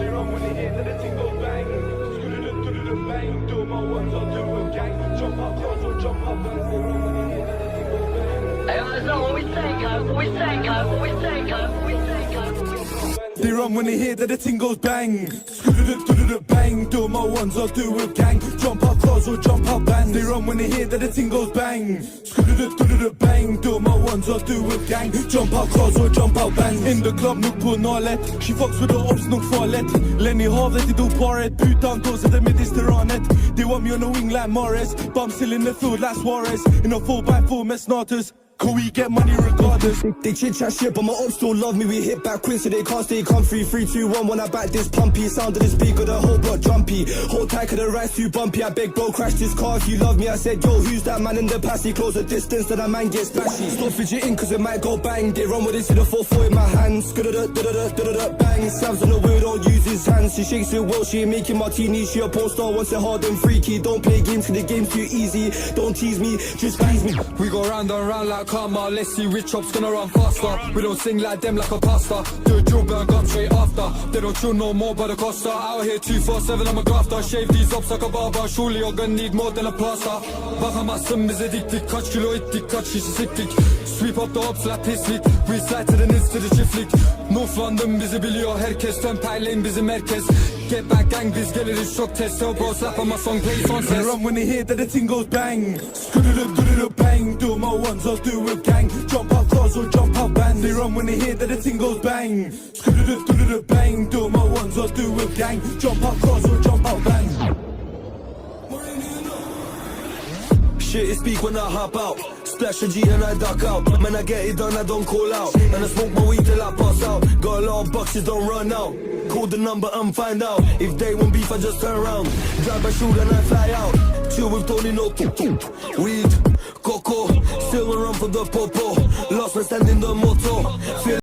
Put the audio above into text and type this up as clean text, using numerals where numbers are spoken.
They run when they hear that the thing goes bang. Bang, do my ones, I'll do a gang. Jump up cars or jump up bands. They run when they hear that the thing goes bang. Hey, that's not what we say, cuz. What we say, cuz. What we say, cuz. What we say, cuz. They run when they hear that the ting goes bang. Bang, do my ones, I'll do a gang. Jump up cars or jump up bands. They run when they hear that the ting goes bang. Bang, do my ones, I'll do a gang. Jump up cars or jump up bands. In the club, nuk på nalet. She fucks with the ops, nuk farligt. Lenny Havet, de do paret. Putan goes at the Mediterranet. They want me on the wing like Morris. But I'm still in the field like Suarez. In a 4x4 med starters. Can we get money regardless? They chit chat shit, but my ops still love me. We hit back quick, so they can't stay comfy. 3, 2, 1, when I back this pumpy. Sound of the speaker, the whole block jumpy. Hold tight, cause the ride's too bumpy. I beg bro, crash this car if you love me. I said, yo, who's that man in the past? He close the distance, then that man gets splashy. Stop fidgeting, cause it might go bang. They run with it to the 4-4 in my hands. Bang, Sam's on the wheel, don't use his hands. She shakes it well, she ain't making martini. She a porn star, wants it hard and freaky. Don't play games, cause the game's too easy. Don't tease me, just please me. We go round and round like karma. Let's see which chops gonna run faster. We don't sing like them like a pasta. Do a drill burn gun straight after. They don't chill no more by the Costa. Out here 247, I'm a grafter. Shave these ups like a barber. Surely you're gonna need more than a plaster. Bakamazsın bize dik dik. Kaç kilo ettik, kaç kişi siktik. Sweep up the ops like pislik. We slide to the nits to the çiftlik. North London bizi biliyor herkes. Temperleyin bizim herkes. Get back gang biz geliriz çok test. So bro slap on my song plays on They test. run when they hear that the ting goes bang. Bang, do my ones, I'll do a gang. Jump up cars or jump up bands. They run when they hear that the ting goes bang. Bang, do my ones, I'll do a gang. Jump up cars or jump up bands. Shit is speak when I hop out. Splash a G and I duck out. Man, I get it done, I don't call out. And I smoke my weed till I pass out. Got a lot of boxes, don't run out. Call the number and find out. If they want beef, I just turn around. Drive my shoot and I fly out. Chill with Tony, no weed, coco. Still run for the popo. Lost man standing the motto. Feel